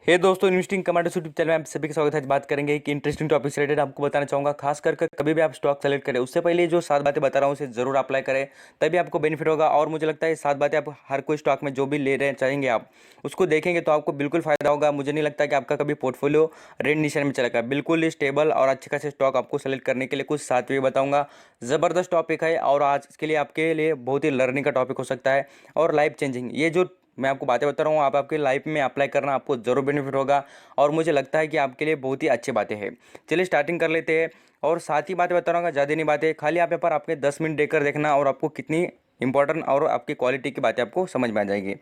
हे दोस्तों, investing commanders YouTube channel में आप सभी का स्वागत है। आज बात करेंगे कि इंटरेस्टिंग टॉपिक से रिलेटेड आपको बताना चाहूंगा। खास कर कभी भी आप स्टॉक सेलेक्ट करें उससे पहले जो 7 बातें बता रहा हूँ उसे जरूर अप्लाई करें, तभी आपको बेनिफिट होगा। और मुझे लगता है 7 बातें आप हर कोई स्टॉक में जो भी ले रहे चाहेंगे आप उसको देखेंगे तो आपको बिल्कुल फायदा होगा। मुझे नहीं लगता कि आपका कभी पोर्टफोलियो रेड निशान में चलेगा। बिल्कुल स्टेबल और अच्छे खासे स्टॉक आपको सेलेक्ट करने के लिए कुछ 7 बताऊंगा। जबरदस्त टॉपिक है और आज के लिए आपके लिए बहुत ही लर्निंग का टॉपिक हो सकता है और लाइफ चेंजिंग। ये जो मैं आपको बातें बता रहा हूँ आप आपके लाइफ में अप्लाई करना आपको जरूर बेनिफिट होगा और मुझे लगता है कि आपके लिए बहुत ही अच्छी बातें हैं। चलिए स्टार्टिंग कर लेते हैं और साथ ही बातें बता रहा हूँ, ज़्यादा नहीं बातें, खाली आप यहाँ पर आपके 10 मिनट देकर देखना और आपको कितनी इंपॉर्टेंट और आपकी क्वालिटी की बातें आपको समझ में आ जाएगी।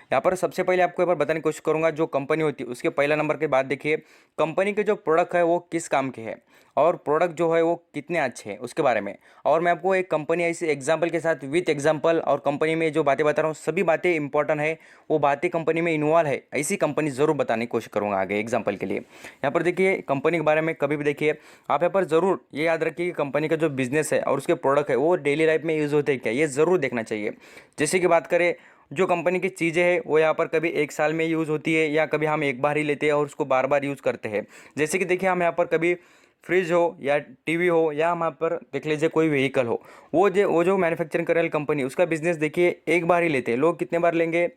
यहाँ पर सबसे पहले आपको एक बार बताने की कोशिश करूंगा, जो कंपनी होती है उसके पहला नंबर के बाद देखिए कंपनी के जो प्रोडक्ट है वो किस काम के है और प्रोडक्ट जो है वो कितने अच्छे हैं उसके बारे में। और मैं आपको एक कंपनी ऐसे एग्जांपल के साथ विथ एग्जांपल और कंपनी में जो बातें बता रहा हूँ सभी बातें इंपॉर्टेंट है, वो बातें कंपनी में इन्वॉल्व है, ऐसी कंपनी जरूर बताने की कोशिश करूंगा आगे एग्जाम्पल के लिए। यहाँ पर देखिए कंपनी के बारे में कभी भी देखिए आप यहाँ पर जरूर ये याद रखिए कि कंपनी का जो बिजनेस है और उसके प्रोडक्ट है वो डेली लाइफ में यूज़ होते हैं क्या, ये ज़रूर देखना चाहिए। जैसे कि बात करें जो कंपनी की चीज़ें हैं वो यहाँ पर कभी एक साल में यूज़ होती है या कभी हम एक बार ही लेते हैं और उसको बार बार यूज़ करते हैं। जैसे कि देखिए हम यहाँ पर कभी फ्रिज हो या टीवी हो या हम यहाँ पर देख लीजिए कोई व्हीकल हो, वो जो मैन्युफैक्चरिंग कर रही कंपनी उसका बिजनेस देखिए एक बार ही लेते हैं। लोग कितने बार लेंगे,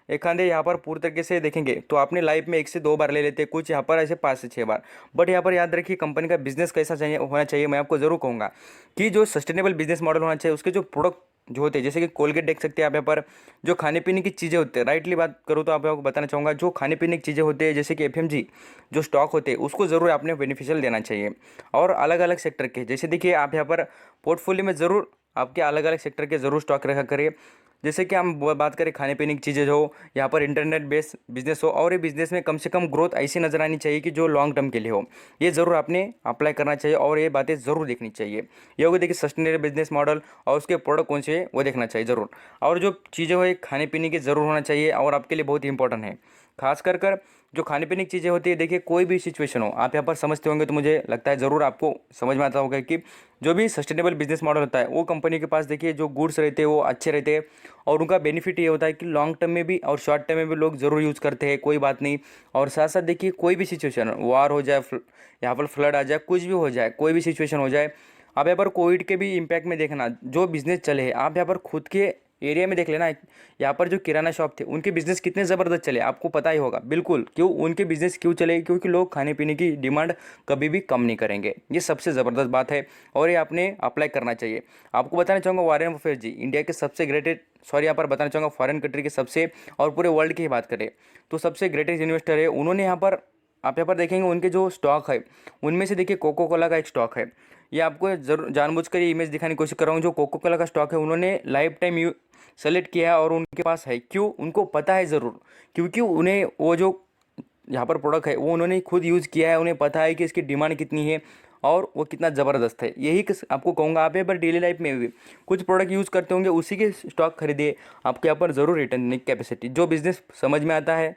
एक आधे यहाँ पर पूरी तरीके से देखेंगे तो अपने लाइफ में 1 से 2 बार ले लेते हैं, कुछ यहाँ पर ऐसे 5 से 6 बार। बट यहाँ पर याद रखिए कंपनी का बिजनेस कैसा चाहिए होना चाहिए। मैं आपको जरूर कहूँगा कि जो सस्टेनेबल बिजनेस मॉडल होना चाहिए, उसके जो प्रोडक्ट जो होते हैं जैसे कि कोलगेट देख सकते हैं आप यहाँ पर, जो खाने पीने की चीज़ें होती है, राइटली बात करूँ तो आप आपको बताना चाहूँगा जो खाने पीने की चीज़ें होते हैं जैसे कि एफएमजी जो स्टॉक होते हैं उसको ज़रूर आपने बेनिफिशियल देना चाहिए। और अलग अलग सेक्टर के जैसे देखिए आप यहाँ पर पोर्टफोलियो में ज़रूर आपके अलग अलग सेक्टर के ज़रूर स्टॉक रखा करिए। जैसे कि हम बात करें खाने पीने की चीज़ें हो, यहाँ पर इंटरनेट बेस्ड बिजनेस हो और ये बिजनेस में कम से कम ग्रोथ ऐसी नज़र आनी चाहिए कि जो लॉन्ग टर्म के लिए हो, ये ज़रूर आपने अप्लाई करना चाहिए और ये बातें ज़रूर देखनी चाहिए। ये होगी देखिए सस्टेनेबल बिजनेस मॉडल और उसके प्रोडक्ट कौन से हैं वो देखना चाहिए ज़रूर। और जो चीज़ें हो खाने पीने की ज़रूर होना चाहिए और आपके लिए बहुत ही इंपॉर्टेंट है। खास कर जो खाने पीने की चीज़ें होती है देखिए कोई भी सिचुएशन हो आप यहाँ पर समझते होंगे तो मुझे लगता है ज़रूर आपको समझ में आता होगा कि जो भी सस्टेनेबल बिजनेस मॉडल होता है वो कंपनी के पास देखिए जो गुड्स रहते हैं वो अच्छे रहते हैं और उनका बेनिफिट ये होता है कि लॉन्ग टर्म में भी और शॉर्ट टर्म में भी लोग ज़रूर यूज़ करते हैं, कोई बात नहीं। और साथ साथ देखिए कोई भी सिचुएशन वार हो जाए, यहाँ पर फ्लड आ जाए, कुछ भी हो जाए, कोई भी सिचुएशन हो जाए, आप यहाँ पर कोविड के भी इम्पैक्ट में देखना जो बिजनेस चले हैं आप यहाँ पर खुद के एरिया में देख लेना। यहाँ पर जो किराना शॉप थे उनके बिजनेस कितने ज़बरदस्त चले आपको पता ही होगा बिल्कुल। क्यों उनके बिजनेस क्यों चले, क्योंकि लोग खाने पीने की डिमांड कभी भी कम नहीं करेंगे। ये सबसे ज़बरदस्त बात है और ये आपने अप्लाई करना चाहिए। आपको बताना चाहूँगा वॉरेन बफेट जी इंडिया के सबसे ग्रेटेस्ट, सॉरी यहाँ पर बताना चाहूँगा फॉरेन कंट्री के सबसे और पूरे वर्ल्ड की ही बात करें तो सबसे ग्रेटेस्ट इन्वेस्टर है। उन्होंने यहाँ पर आप यहाँ पर देखेंगे उनके जो स्टॉक है उनमें से देखिए कोको कोला का एक स्टॉक है। ये आपको जरूर जानबूझकर ये इमेज दिखाने की कोशिश कर रहा हूँ। जो कोको कोला का स्टॉक है उन्होंने लाइफ टाइम सेलेक्ट किया है और उनके पास है, क्यों उनको पता है ज़रूर, क्योंकि उन्हें वो जो यहाँ पर प्रोडक्ट है वो उन्होंने खुद यूज़ किया है, उन्हें पता है कि इसकी डिमांड कितनी है और वो कितना ज़बरदस्त है। यही आपको कहूँगा आप यहाँ पर डेली लाइफ में भी कुछ प्रोडक्ट यूज़ करते होंगे उसी के स्टॉक खरीदिए, आपके यहाँ पर ज़रूर रिटर्न देने की कैपेसिटी। जो बिज़नेस समझ में आता है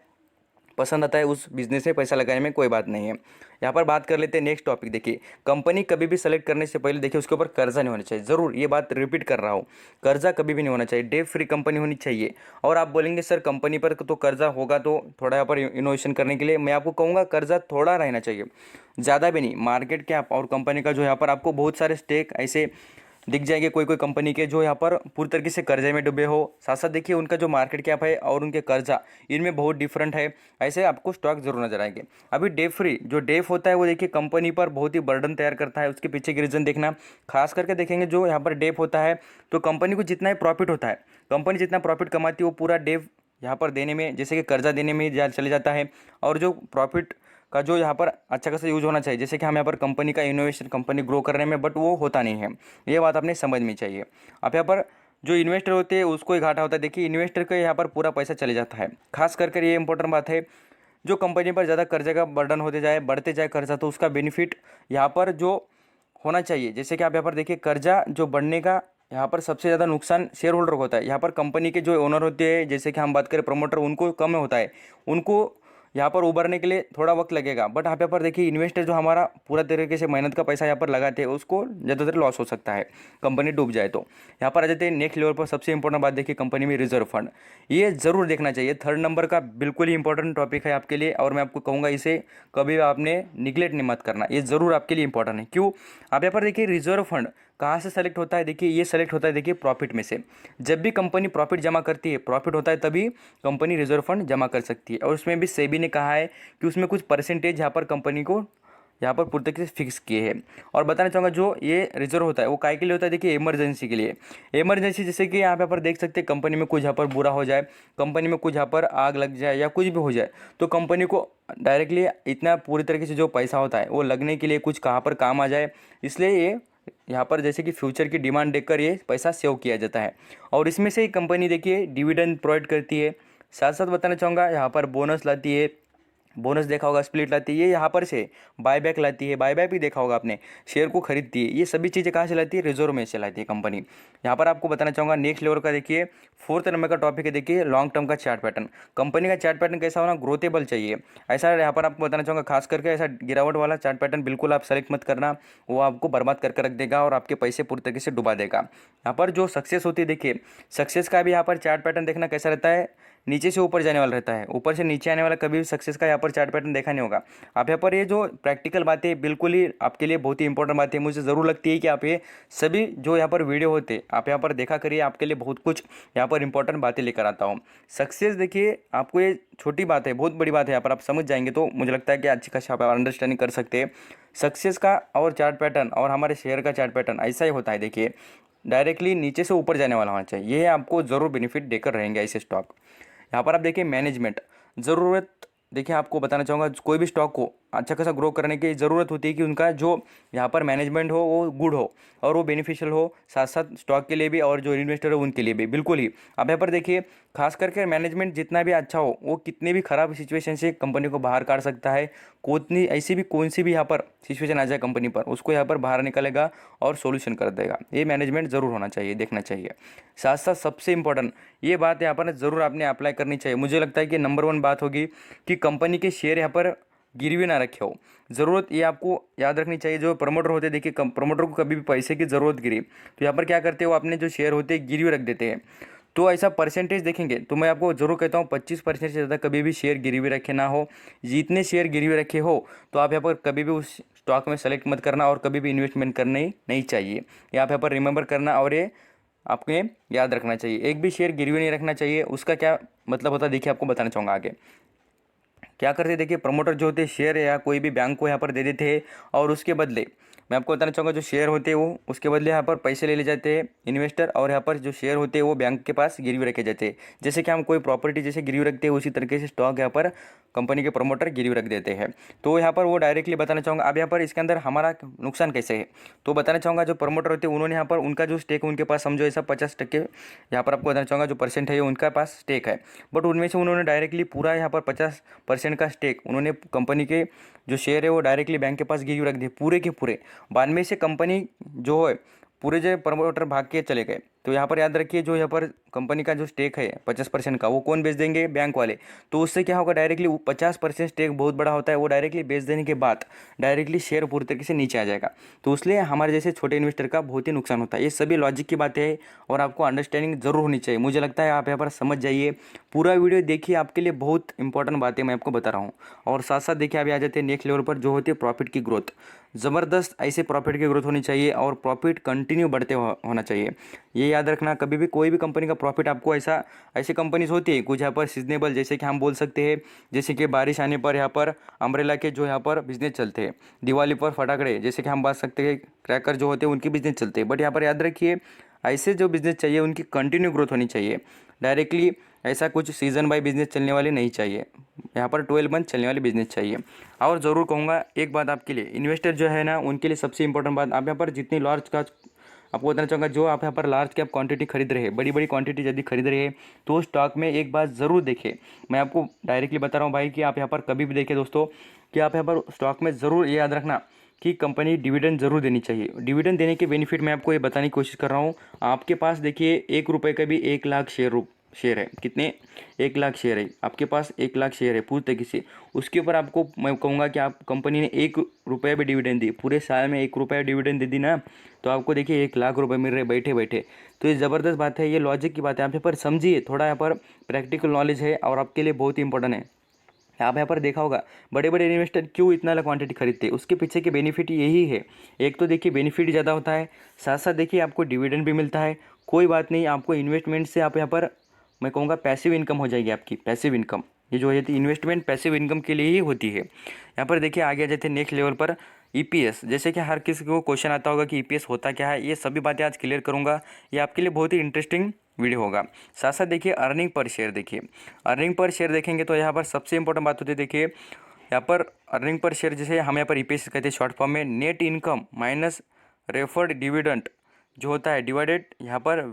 पसंद आता है उस बिजनेस में पैसा लगाने में कोई बात नहीं है। यहाँ पर बात कर लेते हैं नेक्स्ट टॉपिक। देखिए कंपनी कभी भी सेलेक्ट करने से पहले देखिए उसके ऊपर कर्जा नहीं होना चाहिए, ज़रूर ये बात रिपीट कर रहा हूँ, कर्जा कभी भी नहीं होना चाहिए, डेट फ्री कंपनी होनी चाहिए। और आप बोलेंगे सर कंपनी पर तो कर्जा होगा तो थोड़ा यहाँ पर इनोवेशन करने के लिए मैं आपको कहूँगा कर्जा थोड़ा रहना चाहिए, ज़्यादा भी नहीं। मार्केट कैप और कंपनी का जो यहाँ पर आपको बहुत सारे स्टेक ऐसे दिख जाएंगे कोई कोई कंपनी के जो यहाँ पर पूरी तरीके से कर्जे में डूबे हो, साथ साथ देखिए उनका जो मार्केट कैप है और उनके कर्जा इनमें बहुत डिफरेंट है, ऐसे आपको स्टॉक जरूर नजर आएंगे। अभी डेफ फ्री जो डेफ होता है वो देखिए कंपनी पर बहुत ही बर्डन तैयार करता है, उसके पीछे की रीज़न देखना। खास करके देखेंगे जो यहाँ पर डेफ होता है तो कंपनी को जितना ही प्रॉफिट होता है, कंपनी जितना प्रॉफिट कमाती है वो पूरा डेफ यहाँ पर देने में जैसे कि कर्जा देने में चले जाता है। और जो प्रॉफिट का जो यहाँ पर अच्छा खासा यूज होना चाहिए, जैसे कि हम यहाँ पर कंपनी का इनोवेशन कंपनी ग्रो करने में, बट वो होता नहीं है। ये बात आपने समझ में चाहिए। आप यहाँ पर जो इन्वेस्टर होते हैं उसको ही घाटा होता है, देखिए इन्वेस्टर का यहाँ पर पूरा पैसा चले जाता है। खास करके ये इंपॉर्टेंट बात है, जो कंपनी पर ज़्यादा कर्जे का बर्डन होते जाए बढ़ते जाए कर्जा तो उसका बेनिफिट यहाँ पर जो होना चाहिए, जैसे कि आप यहाँ पर देखिए कर्जा जो बढ़ने का यहाँ पर सबसे ज़्यादा नुकसान शेयर होल्डर को होता है। यहाँ पर कंपनी के जो ओनर होते हैं जैसे कि हम बात करें प्रमोटर उनको कम होता है, उनको यहाँ पर उभरने के लिए थोड़ा वक्त लगेगा, बट आप यहाँ पर देखिए इन्वेस्टर जो हमारा पूरा तरीके से मेहनत का पैसा यहाँ पर लगाते हैं उसको ज़्यादातर लॉस हो सकता है, कंपनी डूब जाए तो। यहाँ पर आ जाते हैं नेक्स्ट लेवल पर। सबसे इंपॉर्टेंट बात देखिए कंपनी में रिजर्व फंड, ये ज़रूर देखना चाहिए। थर्ड नंबर का बिल्कुल ही इंपॉर्टेंट टॉपिक है आपके लिए, और मैं आपको कहूँगा इसे कभी आपने निगलेक्ट नहीं मत करना, ये ज़रूर आपके लिए इंपॉर्टेंट है। क्यों? आप यहाँ पर देखिए रिजर्व फंड कहाँ से सेलेक्ट होता है, देखिए ये सेलेक्ट होता है देखिए प्रॉफिट में से। जब भी कंपनी प्रॉफिट जमा करती है, प्रॉफिट होता है, तभी कंपनी रिजर्व फंड जमा कर सकती है। और उसमें भी सेबी ने कहा है कि उसमें कुछ परसेंटेज यहाँ पर कंपनी को यहाँ पर पूरी तरीके से फिक्स किए हैं। और बताना चाहूँगा जो ये रिजर्व होता है वो काय के लिए होता है, देखिए इमरजेंसी के लिए। इमरजेंसी जैसे कि यहाँ पर देख सकते हैं कंपनी में कुछ यहाँ पर बुरा हो जाए, कंपनी में कुछ यहाँ पर आग लग जाए या कुछ भी हो जाए, तो कंपनी को डायरेक्टली इतना पूरी तरीके से जो पैसा होता है वो लगने के लिए कुछ कहाँ पर काम आ जाए, इसलिए ये यहाँ पर जैसे कि फ्यूचर की डिमांड देखकर ये पैसा सेव किया जाता है। और इसमें से ही कंपनी देखिए डिविडेंड प्रोवाइड करती है। साथ साथ बताना चाहूँगा यहाँ पर बोनस लाती है, बोनस देखा होगा, स्प्लिट लाती है, ये यहाँ पर से बायबैक लाती है, बायबैक भी देखा होगा आपने, शेयर को खरीदती है। ये सभी चीज़ें कहाँ से लाती है, रिजर्व में से लाती है कंपनी। यहाँ पर आपको बताना चाहूँगा नेक्स्ट लेवल का देखिए फोर्थ नंबर का टॉपिक है देखिए लॉन्ग टर्म का चार्ट पैटर्न। कंपनी का चार्ट पैटर्न कैसा होना, ग्रोथेबल चाहिए। ऐसा यहाँ पर आपको बताना चाहूँगा खास करके ऐसा गिरावट वाला चार्ट पैटर्न बिल्कुल आप सेलेक्ट मत करना, वो आपको बर्बाद करके रख देगा और आपके पैसे पूरी तरीके से डुबा देगा। यहाँ पर जो सक्सेस होती है देखिए, सक्सेस का भी यहाँ पर चार्ट पैटर्न देखना कैसा रहता है, नीचे से ऊपर जाने वाला रहता है, ऊपर से नीचे आने वाला कभी भी सक्सेस का यहाँ पर चार्ट पैटर्न देखा नहीं होगा। आप यहाँ पर ये जो प्रैक्टिकल बातें बिल्कुल ही आपके लिए बहुत ही इंपॉर्टेंट बातें मुझे ज़रूर लगती है कि आप ये सभी जो यहाँ पर वीडियो होते आप यहाँ पर देखा करिए, आपके लिए बहुत कुछ यहाँ पर इंपॉर्टेंट बातें लेकर आता हूँ। सक्सेस देखिए आपको ये छोटी बात है, बहुत बड़ी बात है, यहाँ पर आप समझ जाएंगे तो मुझे लगता है कि अच्छी खासी आप अंडरस्टैंडिंग कर सकते हैं। सक्सेस का और चार्ट पैटर्न और हमारे शेयर का चार्ट पैटर्न ऐसा ही होता है देखिए, डायरेक्टली नीचे से ऊपर जाने वाला होना चाहिए, ये आपको ज़रूर बेनिफिट देकर रहेंगे ऐसे स्टॉक। यहाँ पर आप देखिए मैनेजमेंट ज़रूरत, देखिए आपको बताना चाहूँगा कोई भी स्टॉक को अच्छा खासा ग्रो करने की ज़रूरत होती है कि उनका जो यहाँ पर मैनेजमेंट हो वो गुड हो और वो बेनिफिशियल हो, साथ साथ स्टॉक के लिए भी और जो इन्वेस्टर हो उनके लिए भी बिल्कुल ही। अब यहाँ पर देखिए खास करके मैनेजमेंट जितना भी अच्छा हो वो कितनी भी ख़राब सिचुएशन से कंपनी को बाहर काट सकता है, कोतनी ऐसी भी कौन सी भी यहाँ पर सिचुएशन आ जाए कंपनी पर, उसको यहाँ पर बाहर निकालेगा और सोल्यूशन कर देगा। ये मैनेजमेंट ज़रूर होना चाहिए, देखना चाहिए। साथ साथ सबसे इंपॉर्टेंट ये बात यहाँ पर ज़रूर आपने अप्लाई करनी चाहिए, मुझे लगता है कि नंबर 1 बात होगी कि कंपनी के शेयर यहाँ पर गिरवी ना रखे हो। ज़रूरत ये आपको याद रखनी चाहिए, जो प्रमोटर होते हैं देखिए प्रमोटर को कभी भी पैसे की ज़रूरत गिरी तो यहाँ पर क्या करते हो, अपने जो शेयर होते हैं गिरवी रख देते हैं। तो ऐसा परसेंटेज देखेंगे तो मैं आपको जरूर कहता हूँ 25% से ज़्यादा कभी भी शेयर गिरवी रखे ना हो। जितने शेयर गिरवी रखे हो तो आप यहाँ पर कभी भी उस स्टॉक में सेलेक्ट मत करना और कभी भी इन्वेस्टमेंट करने नहीं चाहिए। ये आप यहाँ पर रिमेंबर करना और ये आपको याद रखना चाहिए, एक भी शेयर गिरवी नहीं रखना चाहिए। उसका क्या मतलब होता है देखिए आपको बताना चाहूँगा आगे क्या करते देखिए, प्रमोटर जो होते शेयर या कोई भी बैंक को यहाँ पर दे देते हैं और उसके बदले मैं आपको बताना चाहूँगा जो शेयर होते हैं वो उसके बदले यहाँ पर पैसे ले जाते हैं इन्वेस्टर, और यहाँ पर जो शेयर होते हैं वो बैंक के पास गिरवी रखे जाते हैं। जैसे कि हम कोई प्रॉपर्टी जैसे गिरवी रखते हैं उसी तरीके से स्टॉक यहाँ पर कंपनी के प्रमोटर गिरवी रख देते हैं। तो यहाँ पर वो डायरेक्टली बताना चाहूँगा। अब यहाँ पर इसके अंदर हमारा नुकसान कैसे है तो बताना चाहूँगा, जो प्रमोटर होते हैं उन्होंने यहाँ पर उनका जो स्टेक उनके पास समझो ऐसा 50% यहाँ पर आपको बताना चाहूँगा जो परसेंट है उनका पास स्टेक है, बट उनमें से उन्होंने डायरेक्टली पूरा यहाँ पर 50% का स्टेक उन्होंने कंपनी के जो शेयर है वो डायरेक्टली बैंक के पास गिरवी रख दिए पूरे के पूरे। बाद में से कंपनी जो है पूरे जो प्रमोटर भाग के चले गए। तो यहाँ पर याद रखिए जो यहाँ पर कंपनी का जो स्टेक है 50% का वो कौन बेच देंगे, बैंक वाले। तो उससे क्या होगा, डायरेक्टली 50% स्टेक बहुत बड़ा होता है, वो डायरेक्टली बेच देने के बाद डायरेक्टली शेयर पूरी तरीके से नीचे आ जाएगा। तो इसलिए हमारे जैसे छोटे इन्वेस्टर का बहुत ही नुकसान होता है। ये सभी लॉजिक की बातें हैं और आपको अंडरस्टैंडिंग जरूर होनी चाहिए। मुझे लगता है आप यहाँ पर समझ जाइए, पूरा वीडियो देखिए, आपके लिए बहुत इंपॉर्टेंट बातें मैं आपको बता रहा हूँ। और साथ साथ देखिए अभी आ जाते हैं नेक्स्ट लेवल पर जो होती है प्रॉफिट की ग्रोथ। ज़बरदस्त ऐसे प्रॉफिट की ग्रोथ होनी चाहिए और प्रॉफिट कंटिन्यू बढ़ते होना चाहिए। ये याद रखना, कभी भी कोई भी कंपनी का प्रॉफिट आपको ऐसी कंपनीज होती है कुछ यहाँ पर सीजनेबल, जैसे कि हम बोल सकते हैं जैसे कि बारिश आने पर यहाँ पर अम्ब्रेला के जो यहाँ पर बिजनेस चलते हैं, दिवाली पर फटाकड़े जैसे कि हम बात सकते हैं क्रैकर जो होते हैं उनकी बिजनेस चलते हैं। बट यहाँ पर याद रखिए ऐसे जो बिजनेस चाहिए उनकी कंटिन्यू ग्रोथ होनी चाहिए, डायरेक्टली ऐसा कुछ सीज़न बाय बिजनेस चलने वाली नहीं चाहिए। यहाँ पर 12 मंथ चलने वाली बिजनेस चाहिए। और ज़रूर कहूँगा एक बात आपके लिए, इन्वेस्टर जो है ना उनके लिए सबसे इंपॉर्टेंट बात, आप यहाँ पर जितनी लार्ज का आपको बताना चाहूँगा, जो आप यहाँ पर लार्ज कैप क्वांटिटी खरीद रहे हैं, बड़ी बड़ी क्वांटिटी यदि खरीद रहे हैं तो स्टॉक में एक बात ज़रूर देखें। मैं आपको डायरेक्टली बता रहा हूँ भाई कि आप यहाँ पर कभी भी देखें दोस्तों कि आप यहाँ पर स्टॉक में ज़रूर ये याद रखना कि कंपनी डिविडेंड ज़रूर देनी चाहिए। डिविडेंड देने के बेनिफिट मैं आपको ये बताने की कोशिश कर रहा हूँ। आपके पास देखिए 1 रुपये का भी 1 लाख शेयर शेयर है, कितने, 1 लाख शेयर है आपके पास, 1 लाख शेयर है पूरी तरीके से। उसके ऊपर आपको मैं कहूँगा कि आप कंपनी ने 1 रुपया भी डिविडेंड दी, पूरे साल में 1 रुपया डिविडेंड दे दी ना, तो आपको देखिए 1 लाख रुपए मिल रहे बैठे बैठे। तो ये ज़बरदस्त बात है, ये लॉजिक की बात है, आप यहाँ पर समझिए, थोड़ा यहाँ पर प्रैक्टिकल नॉलेज है और आपके लिए बहुत ही इंपॉर्टेंट है। आप यहाँ पर देखा होगा बड़े बड़े इन्वेस्टर क्यों इतना क्वांटिटी खरीदते हैं, उसके पीछे के बेनिफिट यही है। एक तो देखिए बेनिफिट ज़्यादा होता है, साथ साथ देखिए आपको डिविडेंड भी मिलता है। कोई बात नहीं, आपको इन्वेस्टमेंट से आप यहाँ पर मैं कहूँगा पैसिव इनकम हो जाएगी आपकी, पैसिव इनकम। ये जो हो जाती है इन्वेस्टमेंट पैसिव इनकम के लिए ही होती है। यहाँ पर देखिए आगे आ जाते हैं नेक्स्ट लेवल पर, ईपीएस। जैसे कि हर किसी को क्वेश्चन आता होगा कि ईपीएस होता क्या है, ये सभी बातें आज क्लियर करूँगा। ये आपके लिए बहुत ही इंटरेस्टिंग वीडियो होगा। साथ साथ देखिए अर्निंग पर शेयर, देखिए अर्निंग पर शेयर देखेंगे तो यहाँ पर सबसे इंपॉर्टेंट बात होती है, देखिए यहाँ पर अर्निंग पर शेयर जैसे हम यहाँ पर ईपीएस कहते हैं शॉर्ट फॉर्म में, net income minus preferred dividend जो होता है डिवाइडेड यहाँ पर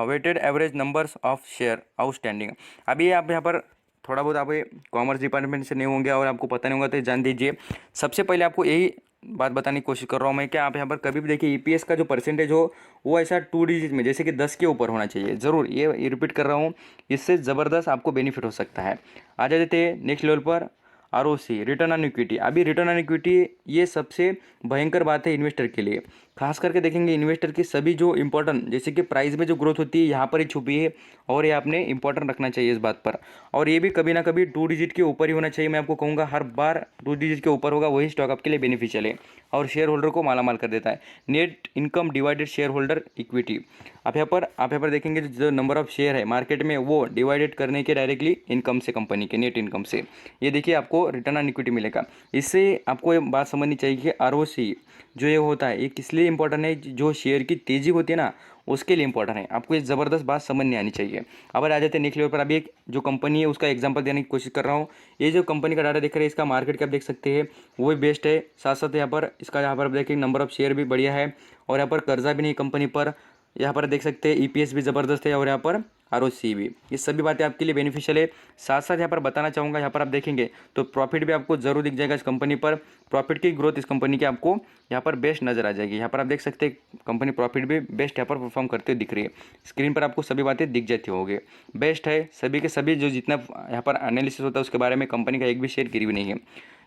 weighted average numbers of share outstanding. अभी आप यहाँ पर थोड़ा बहुत आप कॉमर्स डिपार्टमेंट से नहीं होंगे और आपको पता नहीं होगा तो जान दीजिए। सबसे पहले आपको यही बात बताने की कोशिश कर रहा हूँ मैं, क्या आप यहाँ पर कभी भी देखिए ईपीएस का जो परसेंटेज हो वो ऐसा 2 डिजिट में, जैसे कि 10 के ऊपर होना चाहिए ज़रूर। ये रिपीट कर रहा हूँ, इससे ज़बरदस्त आपको बेनिफिट हो सकता है। आ जाते हैं नेक्स्ट लेवल पर, आरओसी, रिटर्न ऑन इक्विटी। अभी रिटर्न ऑन इक्विटी ये सबसे भयंकर बात है इन्वेस्टर के लिए। खास करके देखेंगे इन्वेस्टर की सभी जो इंपॉर्टेंट, जैसे कि प्राइस में जो ग्रोथ होती है यहाँ पर ही छुपी है, और ये आपने इंपॉर्टेंट रखना चाहिए इस बात पर। और ये भी कभी ना कभी 2 डिजिट के ऊपर ही होना चाहिए। मैं आपको कहूँगा हर बार 2 डिजिट के ऊपर होगा वही स्टॉक आपके लिए बेनिफिशियल है और शेयर होल्डर को मालामाल कर देता है। Net income divided share holder equity. आप यहाँ पर देखेंगे जो नंबर ऑफ शेयर है मार्केट में वो डिवाइडेड करने के डायरेक्टली इनकम से, कंपनी के नेट इनकम से, ये देखिए आपको रिटर्न ऑन इक्विटी मिलेगा। इससे आपको ये बात समझनी चाहिए कि आरओसी जो ये होता है ये किस लिए इंपॉर्टेंट है, जो शेयर की तेज़ी होती है ना उसके लिए इंपॉर्टेंट है। आपको ये ज़बरदस्त बात समझ आनी चाहिए। अब आ जाते हैं नेक्स्ट लेवल पर। अभी एक जो कंपनी है उसका एग्जांपल देने की कोशिश कर रहा हूँ। ये जो कंपनी का डाटा देख रहे हैं इसका मार्केट कैप देख सकते हैं वो भी बेस्ट है। साथ साथ यहाँ पर इसका यहाँ पर देखिए नंबर ऑफ शेयर भी बढ़िया है और यहाँ पर कर्जा भी नहीं कंपनी पर। यहाँ पर देख सकते हैं ईपीएस भी ज़बरदस्त है और यहाँ पर आरओसी भी। ये सभी बातें आपके लिए बेनिफिशियल है। साथ साथ यहाँ पर बताना चाहूँगा, यहाँ पर आप देखेंगे तो प्रॉफिट भी आपको जरूर दिख जाएगा इस कंपनी पर। प्रॉफिट की ग्रोथ इस कंपनी की आपको यहाँ पर बेस्ट नजर आ जाएगी। यहाँ पर आप देख सकते हैं कंपनी प्रॉफिट भी बेस्ट यहाँ पर परफॉर्म करते हुए दिख रही है। स्क्रीन पर आपको सभी बातें दिख जाती होंगी, बेस्ट है सभी के सभी। जो जितना यहाँ पर एनालिसिस होता है उसके बारे में कंपनी का एक भी शेयर गिरी हुई नहीं है।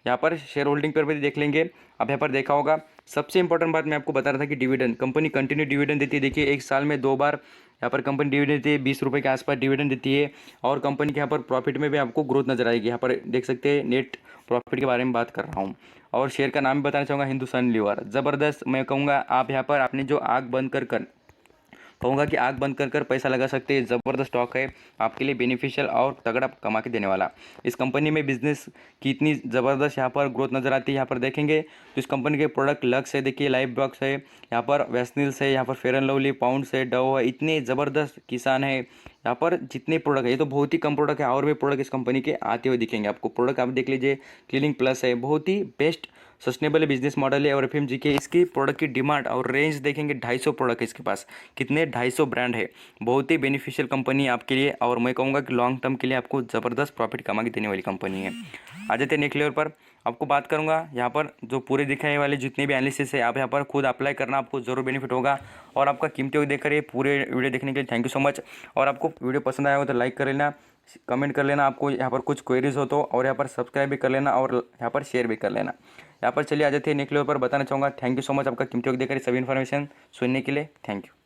यहाँ पर शेयर होल्डिंग पर भी देख लेंगे। अब यहाँ पर देखा होगा सबसे इंपॉर्टेंट बात मैं आपको बता रहा था कि डिविडेंड, कंपनी कंटिन्यू डिविडेंड देती है। देखिए एक साल में 2 बार यहाँ पर कंपनी डिविडेंड देती है, 20 रुपये के आसपास डिविडेंड देती है। और कंपनी के यहाँ पर प्रॉफिट में भी आपको ग्रोथ नजर आएगी। यहाँ पर देख सकते हैं नेट प्रॉफिट के बारे में बात कर रहा हूँ। और शेयर का नाम भी बताना चाहूँगा, हिंदुस्तान लीवर। ज़बरदस्त, मैं कहूँगा आप यहाँ पर आपने जो आँख बंद कर कहूँगा कि आग बंद कर पैसा लगा सकते हैं। ज़बरदस्त स्टॉक है आपके लिए बेनिफिशियल और तगड़ा कमा के देने वाला। इस कंपनी में बिजनेस की इतनी ज़बरदस्त यहाँ पर ग्रोथ नज़र आती है। यहाँ पर देखेंगे तो इस कंपनी के प्रोडक्ट लक्स है, देखिए लाइफ बॉक्स है, यहाँ पर वैसनिल्स है, यहाँ पर फेयर एंड लवली, पाउंड्स है, डव है, इतने ज़बरदस्त किसान है। यहाँ पर जितने प्रोडक्ट है, ये तो बहुत ही कम प्रोडक्ट है, और भी प्रोडक्ट इस कंपनी के आते हुए दिखेंगे आपको। प्रोडक्ट आप देख लीजिए, क्लीनिंग प्लस है, बहुत ही बेस्ट सस्टेनेबल बिजनेस मॉडल है। और एफएमजी के इसकी प्रोडक्ट की डिमांड और रेंज देखेंगे, 250 प्रोडक्ट है इसके पास, कितने 250 ब्रांड है। बहुत ही बेनिफिशियल कंपनी है आपके लिए, और मैं कहूँगा कि लॉन्ग टर्म के लिए आपको ज़बरदस्त प्रॉफिट कमा के देने वाली कंपनी है। आ जाते हैं नेक्स्ट लेवल पर, आपको बात करूंगा यहाँ पर जो पूरे दिखाने वाले जितने भी एनालिसिस है आप यहाँ पर खुद अप्लाई करना, आपको ज़रूर बेनिफिट होगा। और आपका कीमती वक्त देखकर ये पूरे वीडियो देखने के लिए थैंक यू सो मच। और आपको वीडियो पसंद आया हो तो लाइक कर लेना, कमेंट कर लेना आपको यहाँ पर कुछ क्वेरीज हो तो, और यहाँ पर सब्सक्राइब भी कर लेना और यहाँ पर शेयर भी कर लेना। यहाँ पर चलिए आ जाते हैं नेक्स्ट लेवल पर। बताना चाहूँगा थैंक यू सो मच आपका कीमती वक्त देकर सभी इन्फॉर्मेशन सुनने के लिए, थैंक यू।